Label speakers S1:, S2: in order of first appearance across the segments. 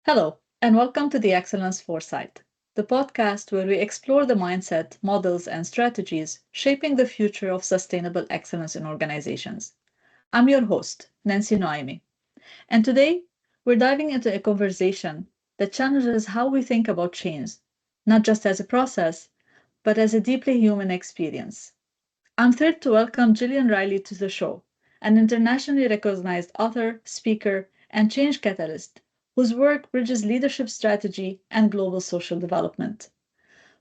S1: Hello, and welcome to the Excellence Foresight, the podcast where we explore the mindset, models, and strategies shaping the future of sustainable excellence in organizations. I'm your host, Nancy Noemi, and today we're diving into a conversation that challenges how we think about change, not just as a process, but as a deeply human experience. I'm thrilled to welcome Jillian Reilly to the show, an internationally recognized author, speaker, and change catalyst whose work bridges leadership strategy and global social development.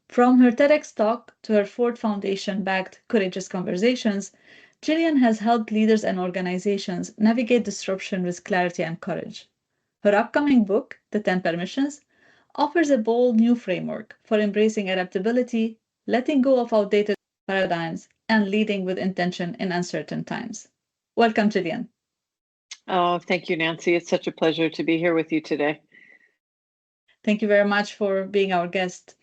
S1: From her TEDx talk to her Ford Foundation backed Courageous Conversations, Jillian has helped leaders and organizations navigate disruption with clarity and courage. Her upcoming book, The 10 Permissions, offers a bold new framework for embracing adaptability, letting go of outdated paradigms, and leading with intention in uncertain times. Welcome, Jillian.
S2: Oh, thank you, Nancy. It's such a pleasure to be here with you today.
S1: Thank you very much for being our guest.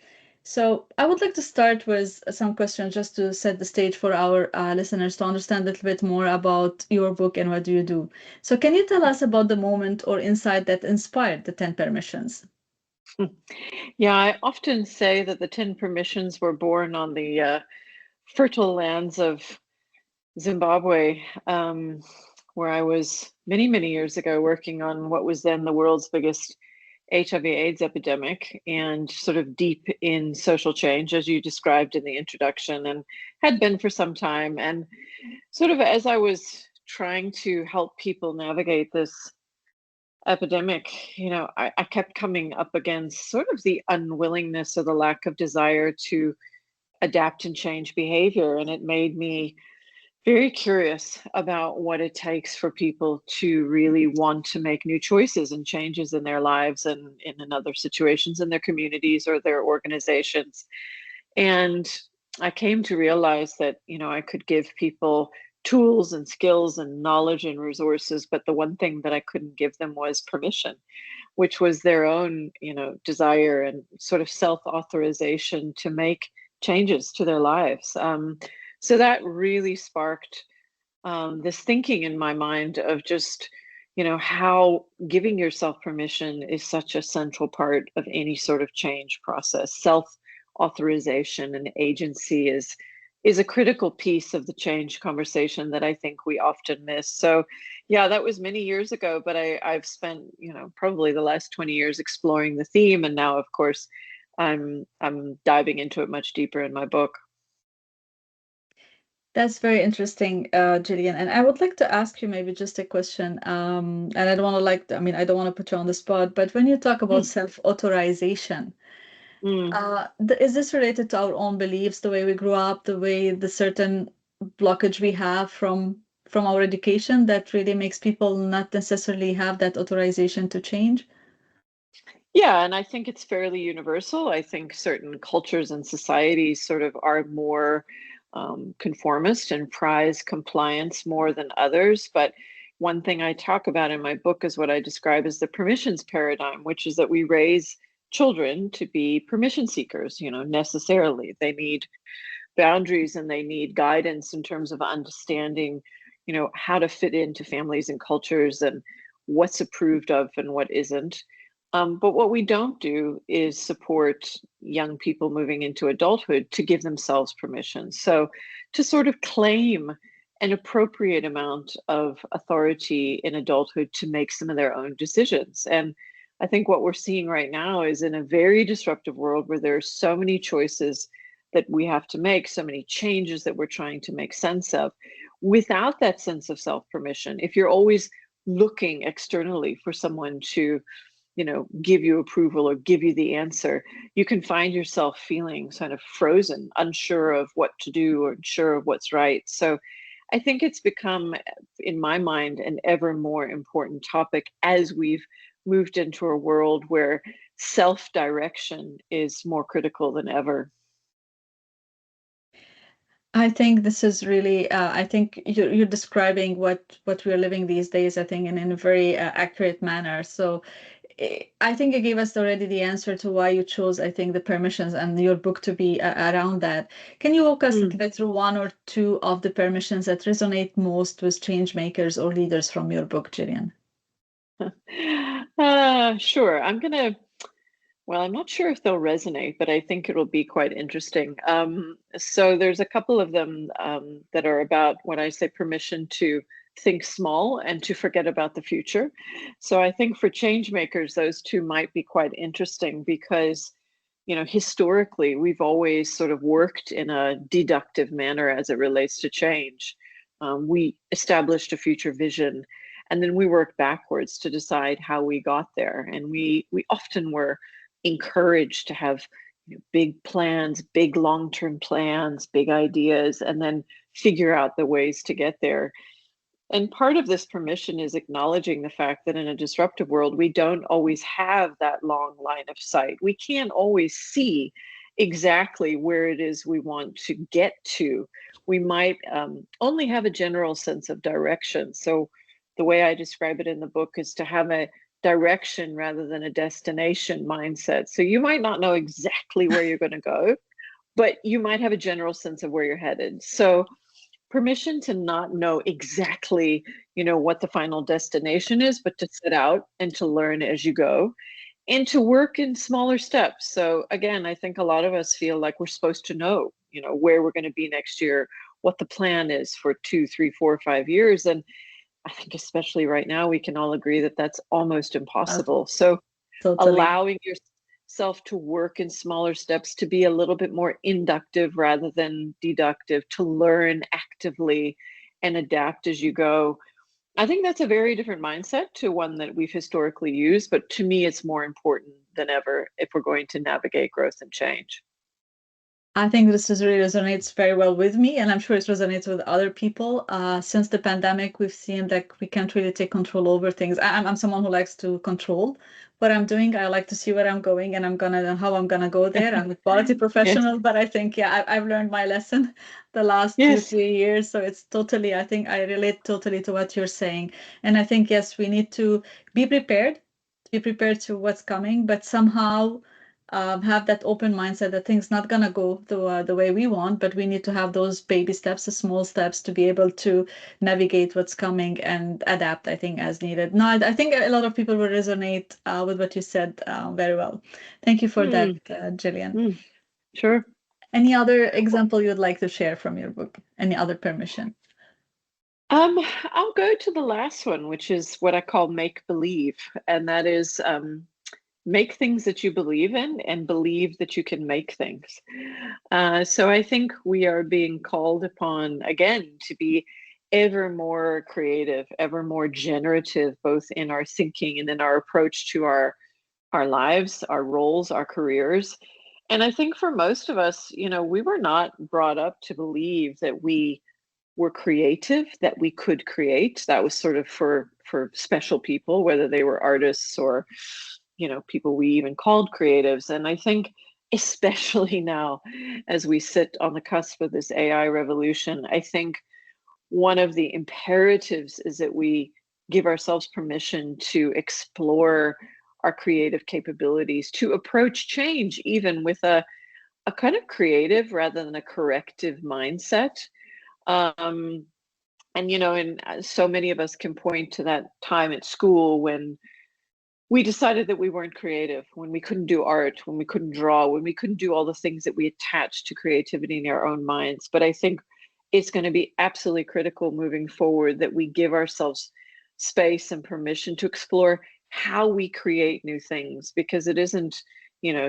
S1: So, I would like to start with some questions just to set the stage for our listeners to understand a little bit more about your book and what do you do. So, can you tell us about the moment or insight that inspired the 10 permissions?
S2: Yeah, I often say that the 10 permissions were born on the fertile lands of Zimbabwe, where I was many, many years ago working on what was then the world's biggest HIV/AIDS epidemic and sort of deep in social change, as you described in the introduction, and had been for some time. And sort of as I was trying to help people navigate this epidemic, I kept coming up against sort of the unwillingness or the lack of desire to adapt and change behavior. And it made me very curious about what it takes for people to really want to make new choices and changes in their lives and in other situations in their communities or their organizations. And I came to realize that, I could give people tools and skills and knowledge and resources, but the one thing that I couldn't give them was permission, which was their own, desire and sort of self-authorization to make changes to their lives. So that really sparked this thinking in my mind of just, how giving yourself permission is such a central part of any sort of change process. Self-authorization and agency is a critical piece of the change conversation that I think we often miss. So yeah, that was many years ago, but I've spent, probably the last 20 years exploring the theme. And now, of course, I'm diving into it much deeper in my book.
S1: That's very interesting, Jillian. And I would like to ask you maybe just a question. And I don't want to I don't want to put you on the spot, but when you talk about
S2: Hmm.
S1: self-authorization,
S2: Mm.
S1: is this related to our own beliefs, the way we grew up, the certain blockage we have from our education that really makes people not necessarily have that authorization to change?
S2: Yeah, and I think it's fairly universal. I think certain cultures and societies sort of are more conformist and prize compliance more than others. But one thing I talk about in my book is what I describe as the permissions paradigm, which is that we raise children to be permission seekers, necessarily. They need boundaries and they need guidance in terms of understanding, how to fit into families and cultures and what's approved of and what isn't. But what we don't do is support young people moving into adulthood to give themselves permission. So to sort of claim an appropriate amount of authority in adulthood to make some of their own decisions. And I think what we're seeing right now is in a very disruptive world where there are so many choices that we have to make, so many changes that we're trying to make sense of, without that sense of self-permission. If you're always looking externally for someone to, give you approval or give you the answer, you can find yourself feeling kind of frozen, unsure of what to do or unsure of what's right. So I think it's become, in my mind, an ever more important topic as we've moved into a world where self-direction is more critical than ever.
S1: I think this is really, I think you're describing what we're living these days, I think, in a very accurate manner. So I think you gave us already the answer to why you chose, I think, the permissions and your book to be around that. Can you walk us through one or two of the permissions that resonate most with change makers or leaders from your book, Jillian?
S2: Sure. Well, I'm not sure if they'll resonate, but I think it'll be quite interesting. So there's a couple of them that are about when I say permission to think small and to forget about the future. So I think for change makers, those two might be quite interesting because, historically, we've always sort of worked in a deductive manner as it relates to change. We established a future vision, and then we worked backwards to decide how we got there. And we often were encouraged to have big plans, big long-term plans, big ideas, and then figure out the ways to get there. And part of this permission is acknowledging the fact that in a disruptive world, we don't always have that long line of sight. We can't always see exactly where it is we want to get to. We might only have a general sense of direction. So the way I describe it in the book is to have a direction rather than a destination mindset. So you might not know exactly where you're going to go, but you might have a general sense of where you're headed. So permission to not know exactly, what the final destination is, but to set out and to learn as you go and to work in smaller steps. So again, I think a lot of us feel like we're supposed to know, where we're going to be next year, what the plan is for 2, 3, 4, 5 years. And I think especially right now, we can all agree that that's almost
S1: Uh,
S2: impossible. So
S1: Totally.
S2: allowing yourself to work in smaller steps, to be a little bit more inductive rather than deductive, to learn actively and adapt as you go. I think that's a very different mindset to one that we've historically used, but to me, it's more important than ever if we're going to navigate growth and change.
S1: I think this really resonates very well with me, and I'm sure it resonates with other people. Since the pandemic, we've seen that we can't really take control over things. I'm someone who likes to control what I'm doing. I like to see where I'm going, and how I'm gonna go there. I'm a quality
S2: Yes,
S1: professional, but I think, yeah, I've learned my lesson the last two,
S2: yes.
S1: 3 years. So it's totally, I think I relate totally to what you're saying. And I think, yes, we need to be prepared, to what's coming, but somehow have that open mindset that things not gonna go the way we want, but we need to have those baby steps, the small steps, to be able to navigate what's coming and adapt, I think, as needed. No, I think a lot of people will resonate with what you said very well. Thank you for that,
S2: Mm,
S1: Jillian.
S2: sure.
S1: Any other example you'd like to share from your book? Any other permission?
S2: I'll go to the last one, which is what I call make believe, and that is make things that you believe in and believe that you can make things. So I think we are being called upon again to be ever more creative, ever more generative, both in our thinking and in our approach to our lives, our roles, our careers. And I think for most of us, we were not brought up to believe that we were creative, that we could create. That was sort of for special people, whether they were artists or people we even called creatives. And I think especially now as we sit on the cusp of this AI revolution, I think one of the imperatives is that we give ourselves permission to explore our creative capabilities, to approach change even with a kind of creative rather than a corrective mindset. um, and so many of us can point to that time at school when we decided that we weren't creative, when we couldn't do art, when we couldn't draw, when we couldn't do all the things that we attached to creativity in our own minds. But I think it's going to be absolutely critical moving forward that we give ourselves space and permission to explore how we create new things, because it isn't,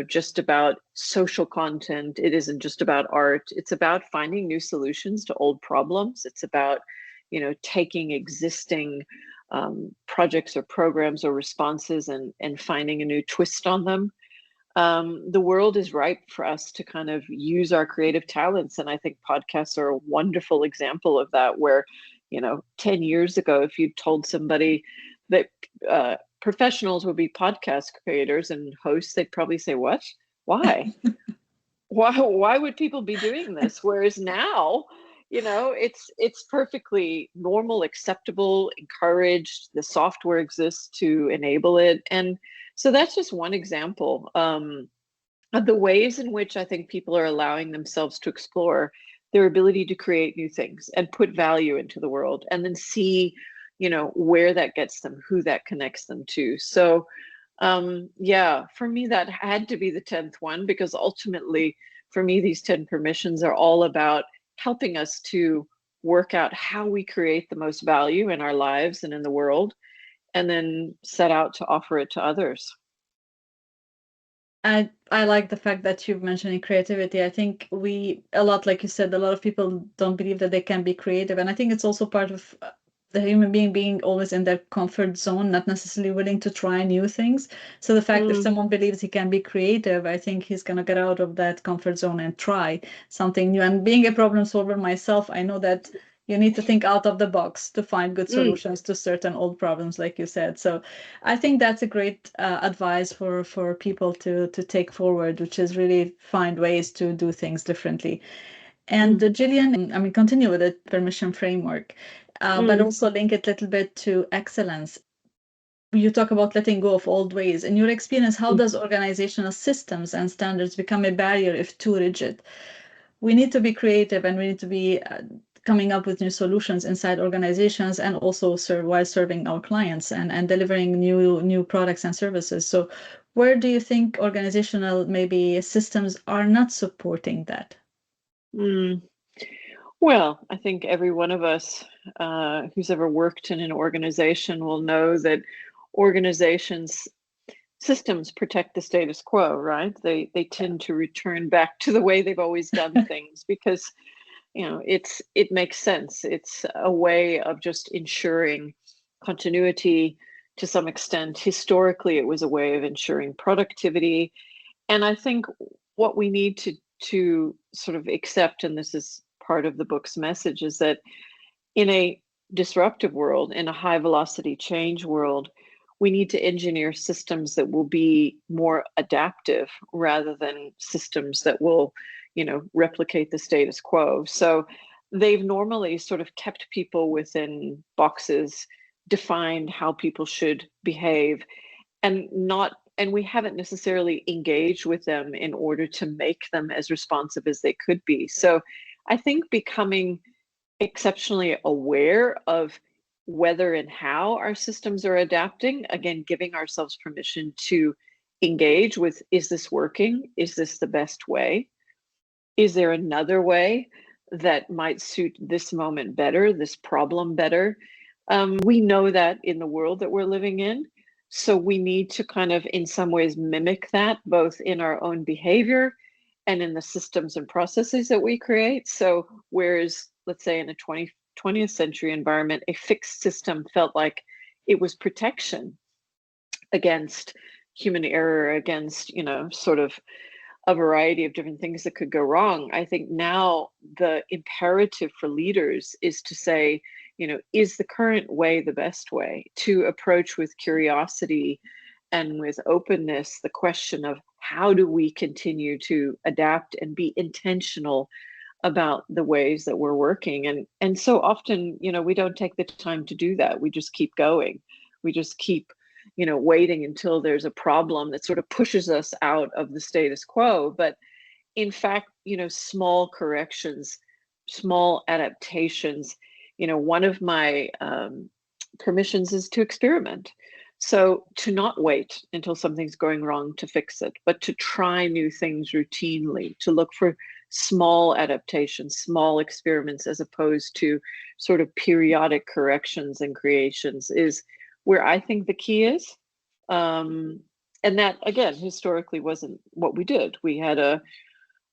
S2: just about social content. It isn't just about art. It's about finding new solutions to old problems. It's about, taking existing projects or programs or responses and finding a new twist on them. The world is ripe for us to kind of use our creative talents. And I think podcasts are a wonderful example of that, where, 10 years ago, if you told somebody that professionals would be podcast creators and hosts, they'd probably say, what? Why? Why would people be doing this? Whereas now, it's perfectly normal, acceptable, encouraged. The software exists to enable it. And so that's just one example of the ways in which I think people are allowing themselves to explore their ability to create new things and put value into the world, and then see where that gets them, who that connects them to. So yeah, for me, that had to be the 10th one, because ultimately, for me, these 10 permissions are all about helping us to work out how we create the most value in our lives and in the world, and then set out to offer it to others.
S1: I like the fact that you've mentioned creativity. I think a lot, like you said, a lot of people don't believe that they can be creative. And I think it's also part of the human being always in their comfort zone, not necessarily willing to try new things. So the fact if someone believes he can be creative, I think he's going to get out of that comfort zone and try something new. And being a problem solver myself, I know that you need to think out of the box to find good solutions to certain old problems, like you said. So I think that's a great advice for people to take forward, which is really find ways to do things differently. And Jillian, I mean, continue with the permission framework, but also link it a little bit to excellence. You talk about letting go of old ways. In your experience, how does organizational systems and standards become a barrier if too rigid? We need to be creative, and we need to be coming up with new solutions inside organizations, and also while serving our clients and delivering new products and services. So where do you think organizational maybe systems are not supporting that?
S2: Well, I think every one of us who's ever worked in an organization will know that organizations systems protect the status quo, right? They tend to return back to the way they've always done things, because it makes sense. It's a way of just ensuring continuity to some extent. Historically, it was a way of ensuring productivity. And I think what we need to sort of accept, and this is part of the book's message, is that in a disruptive world, in a high velocity change world, we need to engineer systems that will be more adaptive rather than systems that will, replicate the status quo. So they've normally sort of kept people within boxes, defined how people should behave, and we haven't necessarily engaged with them in order to make them as responsive as they could be. So I think becoming exceptionally aware of whether and how our systems are adapting, again, giving ourselves permission to engage with, is this working? Is this the best way? Is there another way that might suit this moment better, this problem better? We know that in the world that we're living in. So we need to kind of, in some ways, mimic that, both in our own behavior and in the systems and processes that we create. So whereas, let's say, in a 20th century environment, a fixed system felt like it was protection against human error, against, sort of a variety of different things that could go wrong. I think now the imperative for leaders is to say, is the current way the best way? To approach with curiosity and with openness the question of how do we continue to adapt and be intentional about the ways that we're working. And so often, we don't take the time to do that. We just keep going. We just keep waiting until there's a problem that sort of pushes us out of the status quo. But in fact, small corrections, small adaptations, one of my permissions is to experiment. So to not wait until something's going wrong to fix it, but to try new things routinely, to look for small adaptations, small experiments, as opposed to sort of periodic corrections and creations, is where I think the key is. And that, again, historically wasn't what we did. We had a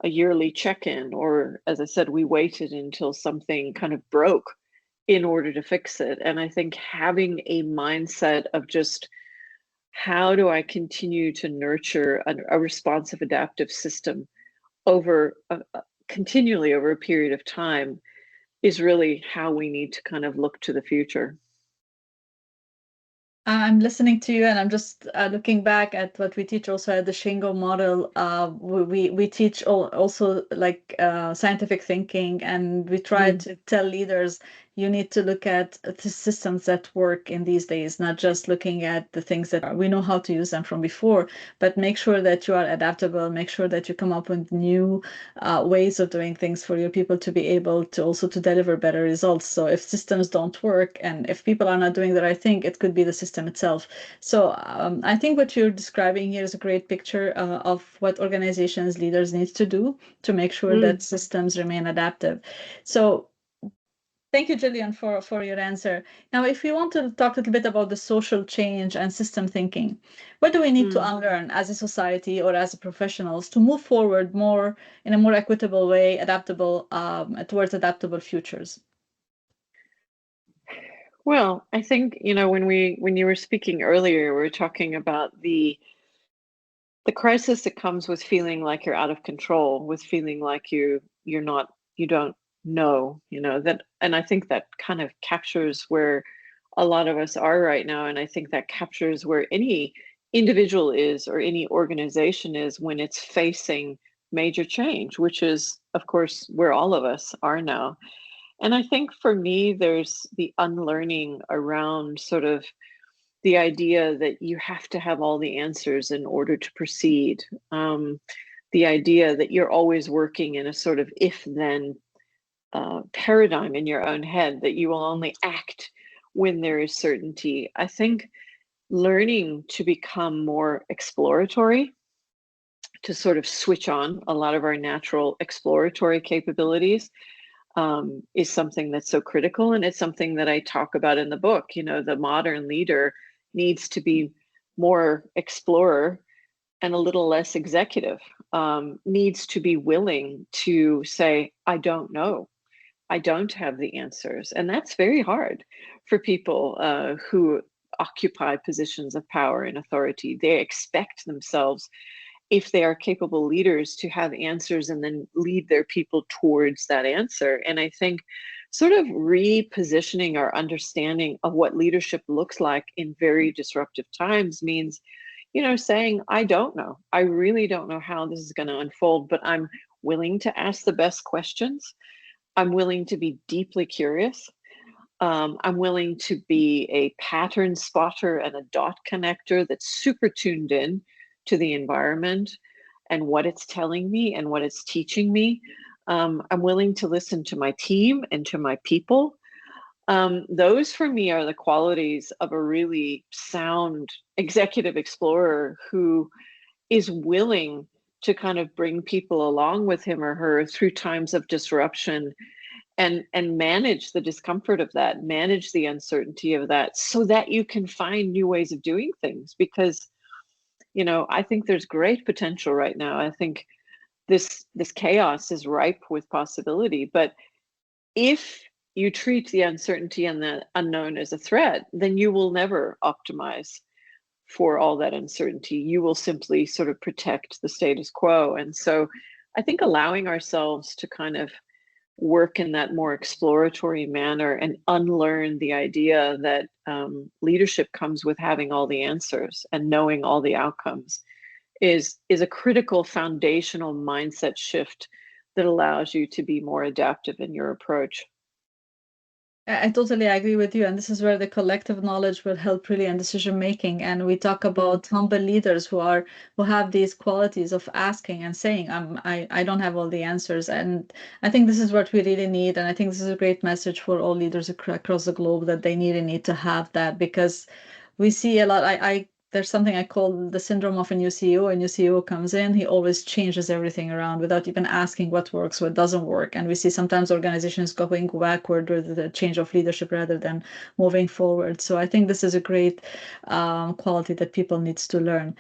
S2: yearly check-in, or, as I said, we waited until something kind of broke in order to fix it. And I think having a mindset of just, how do I continue to nurture a responsive adaptive system continually over a period of time, is really how we need to kind of look to the future.
S1: I'm listening to you, and I'm just looking back at what we teach also at the Shingo model. We teach also like scientific thinking, and we try to tell leaders you need to look at the systems that work in these days, not just looking at the things that we know how to use them from before, but make sure that you are adaptable, make sure that you come up with new ways of doing things for your people to be able to also to deliver better results. So if systems don't work and if people are not doing the right thing, it could be the system itself. So I think what you're describing here is a great picture of what organizations, leaders need to do to make sure that systems remain adaptive. So thank you, Jillian, for your answer. Now, if we want to talk a little bit about the social change and system thinking, what do we need to unlearn as a society or as a professionals to move forward more in a more equitable way, adaptable towards adaptable futures?
S2: Well, I think, when you were speaking earlier, we were talking about the crisis that comes with feeling like you're out of control, with feeling like you don't know, that, and I think that kind of captures where a lot of us are right now. And I think that captures where any individual is or any organization is when it's facing major change, which is, of course, where all of us are now. And I think for me, there's the unlearning around sort of the idea that you have to have all the answers in order to proceed. The idea that you're always working in a sort of if-then paradigm in your own head, that you will only act when there is certainty. I think learning to become more exploratory, to sort of switch on a lot of our natural exploratory capabilities, is something that's so critical. And it's something that I talk about in the book. The modern leader needs to be more explorer and a little less executive, needs to be willing to say, I don't know. I don't have the answers. And that's very hard for people who occupy positions of power and authority. They expect themselves, if they are capable leaders, to have answers and then lead their people towards that answer. And I think sort of repositioning our understanding of what leadership looks like in very disruptive times means, saying, I don't know. I really don't know how this is going to unfold, but I'm willing to ask the best questions. I'm willing to be deeply curious. I'm willing to be a pattern spotter and a dot connector that's super tuned in to the environment and what it's telling me and what it's teaching me. I'm willing to listen to my team and to my people. Those for me are the qualities of a really sound executive explorer who is willing to kind of bring people along with him or her through times of disruption and manage the discomfort of that, manage the uncertainty of that, so that you can find new ways of doing things. Because I think there's great potential right now. I think this chaos is ripe with possibility, but if you treat the uncertainty and the unknown as a threat, then you will never optimize for all that uncertainty. You will simply sort of protect the status quo. And so I think allowing ourselves to kind of work in that more exploratory manner and unlearn the idea that leadership comes with having all the answers and knowing all the outcomes is a critical foundational mindset shift that allows you to be more adaptive in your approach.
S1: I totally agree with you. And this is where the collective knowledge will help really in decision making. And we talk about humble leaders who have these qualities of asking and saying, I don't have all the answers. And I think this is what we really need. And I think this is a great message for all leaders across the globe, that they really need to have that, because we see a lot. There's something I call the syndrome of a new CEO. A new CEO comes in, he always changes everything around without even asking what works, what doesn't work. And we see sometimes organizations going backward with the change of leadership rather than moving forward. So I think this is a great quality that people needs to learn.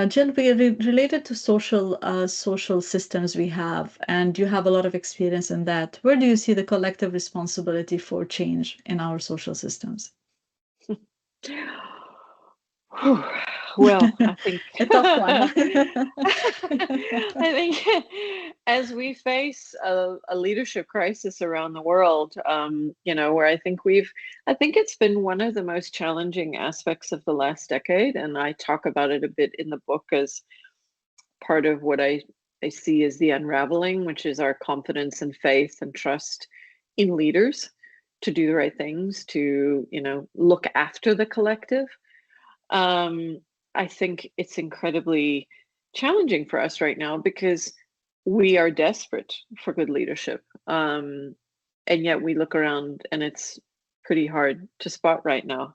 S1: Jill, related to social systems we have, and you have a lot of experience in that. Where do you see the collective responsibility for change in our social systems?
S2: Well, I think
S1: A tough one.
S2: I think as we face a leadership crisis around the world, where I think it's been one of the most challenging aspects of the last decade, and I talk about it a bit in the book as part of what I see as the unraveling, which is our confidence and faith and trust in leaders to do the right things, to, look after the collective. I think it's incredibly challenging for us right now because we are desperate for good leadership. And yet we look around and it's pretty hard to spot right now.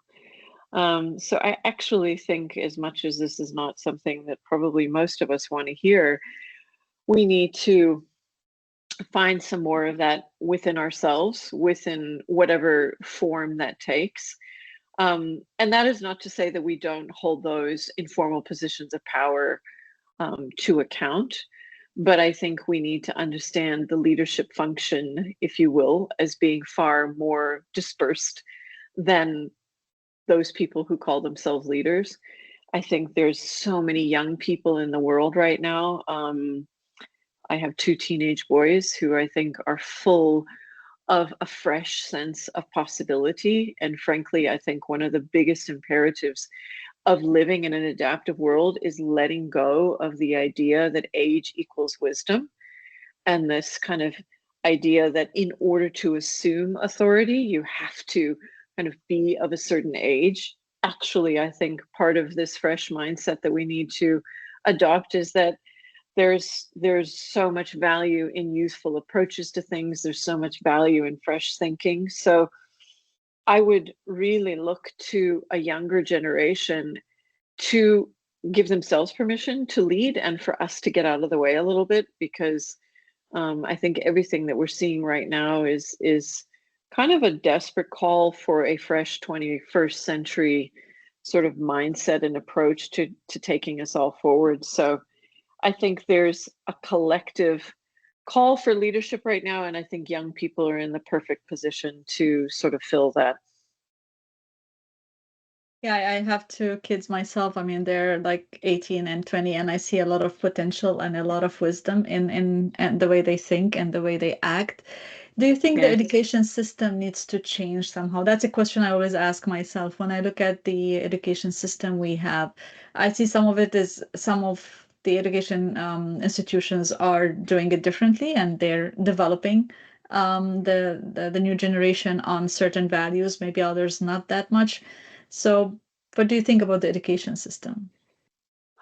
S2: So I actually think, as much as this is not something that probably most of us want to hear, we need to find some more of that within ourselves, within whatever form that takes. And that is not to say that we don't hold those informal positions of power to account, but I think we need to understand the leadership function, if you will, as being far more dispersed than those people who call themselves leaders. I think there's so many young people in the world right now. I have 2 teenage boys who I think are full of a fresh sense of possibility. And frankly, I think one of the biggest imperatives of living in an adaptive world is letting go of the idea that age equals wisdom, and this kind of idea that in order to assume authority, you have to kind of be of a certain age. Actually, I think part of this fresh mindset that we need to adopt is that there's so much value in youthful approaches to things. There's so much value in fresh thinking. So I would really look to a younger generation to give themselves permission to lead, and for us to get out of the way a little bit, because I think everything that we're seeing right now is kind of a desperate call for a fresh 21st century sort of mindset and approach to taking us all forward. So I think there's a collective call for leadership right now, and I think young people are in the perfect position to sort of fill that.
S1: Yeah, I have 2 kids myself. I mean, they're like 18 and 20, and I see a lot of potential and a lot of wisdom in and the way they think and the way they act. Do you think the
S2: Yes.
S1: education system needs to change somehow? That's a question I always ask myself when I look at the education system we have. I see some of it is some of the education institutions are doing it differently, and they're developing the new generation on certain values, maybe others not that much. So, what do you think about the education system?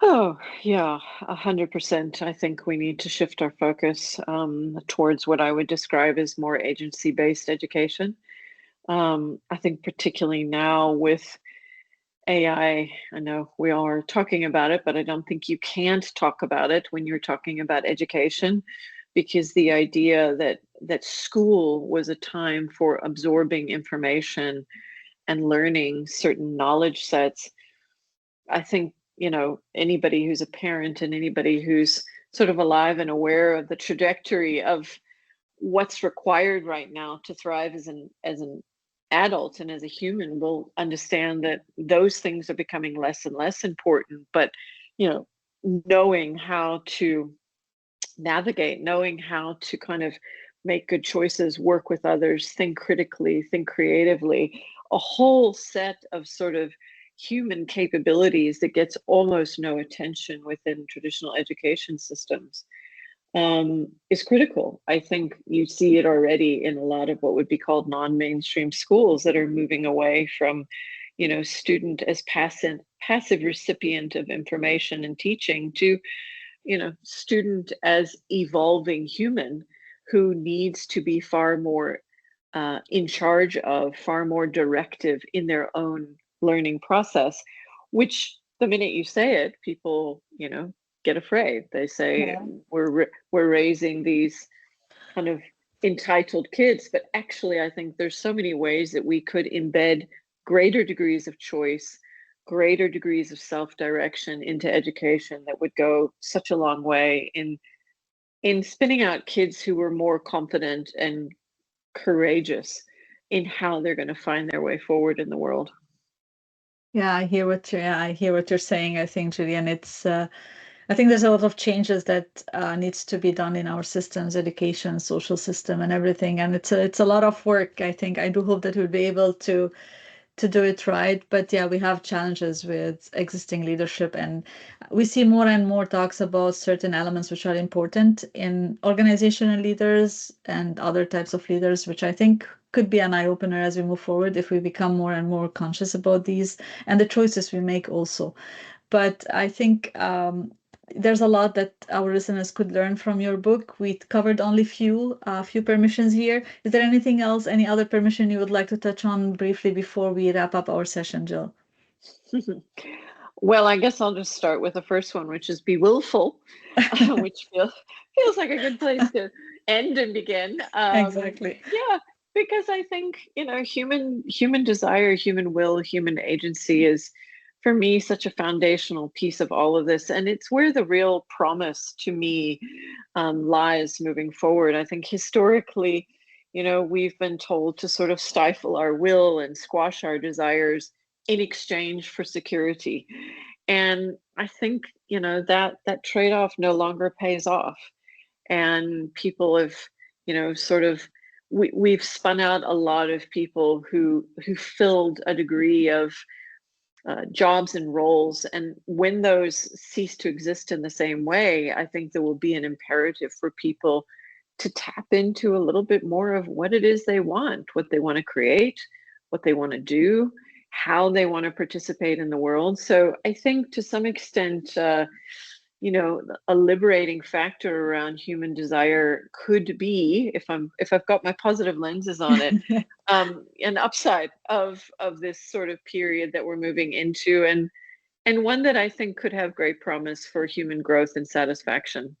S2: Oh, yeah, 100%. I think we need to shift our focus towards what I would describe as more agency-based education. I think particularly now with AI, I know we all are talking about it, but I don't think you can't talk about it when you're talking about education, because the idea that school was a time for absorbing information and learning certain knowledge sets. I think, anybody who's a parent and anybody who's sort of alive and aware of the trajectory of what's required right now to thrive as an adult and as a human will understand that those things are becoming less and less important. But, you know, knowing how to navigate, knowing how to kind of make good choices, work with others, think critically, think creatively, a whole set of sort of human capabilities that gets almost no attention within traditional education systems, is critical. I think you see it already in a lot of what would be called non-mainstream schools that are moving away from, student as passive recipient of information and teaching to, student as evolving human who needs to be far more in charge of, far more directive in their own learning process, which the minute you say it, people, get afraid. They say,
S1: Yeah.
S2: we're raising these kind of entitled kids, but actually I think there's so many ways that we could embed greater degrees of choice, greater degrees of self-direction into education that would go such a long way in spinning out kids who were more confident and courageous in how they're going to find their way forward in the world.
S1: Yeah, I hear what you're saying. I think, Julian, I think there's a lot of changes that needs to be done in our systems, education, social system, and everything. And it's a lot of work. I think I do hope that we'll be able to do it right. But yeah, we have challenges with existing leadership, and we see more and more talks about certain elements which are important in organizational leaders and other types of leaders, which I think could be an eye-opener as we move forward if we become more and more conscious about these and the choices we make also. But I think there's a lot that our listeners could learn from your book. We covered only few permissions here. Is there anything else, any other permission you would like to touch on briefly before we wrap up our session, Jill?
S2: Well, I guess I'll just start with the first one, which is be willful, which feels like a good place to end and begin.
S1: Exactly.
S2: Yeah, because I think, human desire, human will, human agency is, for me, such a foundational piece of all of this, and it's where the real promise to me lies moving forward. I think historically, we've been told to sort of stifle our will and squash our desires in exchange for security. And I think, that trade-off no longer pays off. And people have, sort of we've spun out a lot of people who filled a degree of jobs and roles. And when those cease to exist in the same way, I think there will be an imperative for people to tap into a little bit more of what it is they want, what they want to create, what they want to do, how they want to participate in the world. So I think to some extent, a liberating factor around human desire could be, if I've got my positive lenses on it, an upside of this sort of period that we're moving into, and one that I think could have great promise for human growth and satisfaction.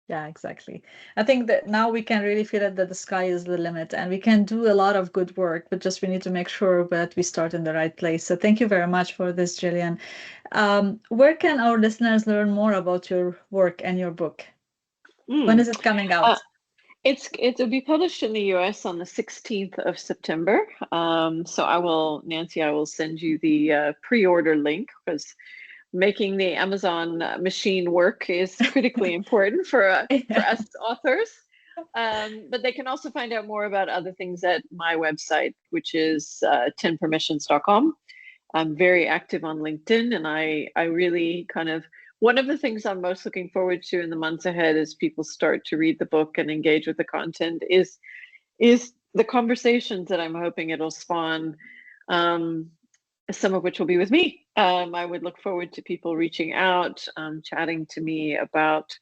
S1: Yeah, exactly. I think that now we can really feel it that the sky is the limit and we can do a lot of good work, but just we need to make sure that we start in the right place. So thank you very much for this, Jillian. Where can our listeners learn more about your work and your book? When is it coming
S2: Uh,
S1: out?
S2: it'll be published in the US on the 16th of September. So Nancy, I will send you the pre-order link, because making the Amazon machine work is critically important for us authors. But they can also find out more about other things at my website, which is 10permissions.com. I'm very active on LinkedIn, and I really kind of, one of the things I'm most looking forward to in the months ahead as people start to read the book and engage with the content is the conversations that I'm hoping it'll spawn, some of which will be with me. I would look forward to people reaching out, chatting to me about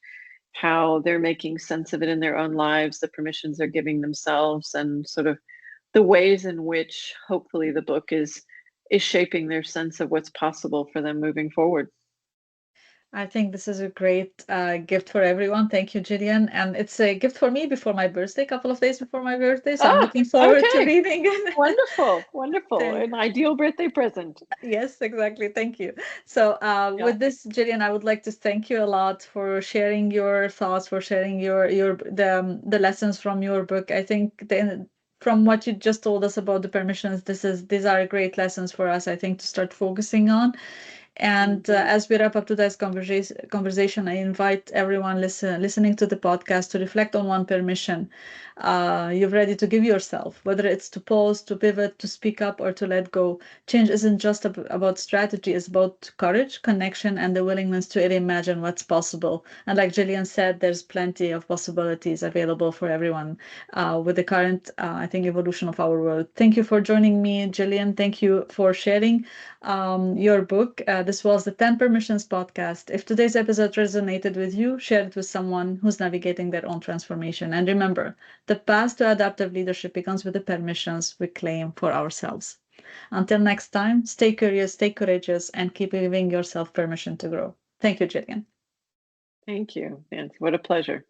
S2: how they're making sense of it in their own lives, the permissions they're giving themselves, and sort of the ways in which hopefully the book is shaping their sense of what's possible for them moving forward.
S1: I think this is a great gift for everyone. Thank you, Jillian. And it's a gift for me before my birthday, a couple of days before my birthday. So I'm looking forward to
S2: Okay.
S1: reading it.
S2: Wonderful. An ideal birthday present.
S1: Yes, exactly. Thank you. So,
S2: Yeah.
S1: with this, Jillian, I would like to thank you a lot for sharing your thoughts, for sharing the lessons from your book. I think from what you just told us about the permissions, these are great lessons for us, I think, to start focusing on. And as we wrap up today's conversation, I invite everyone listening to the podcast to reflect on one permission you're ready to give yourself, whether it's to pause, to pivot, to speak up, or to let go. Change isn't just about strategy, it's about courage, connection, and the willingness to reimagine what's possible. And like Jillian said, there's plenty of possibilities available for everyone with the current, I think, evolution of our world. Thank you for joining me, Jillian. Thank you for sharing your book. This was the 10 Permissions podcast. If today's episode resonated with you, share it with someone who's navigating their own transformation. And remember, the path to adaptive leadership begins with the permissions we claim for ourselves. Until next time, stay curious, stay courageous, and keep giving yourself permission to grow. Thank you, Jillian.
S2: Thank you, Nancy. What a pleasure.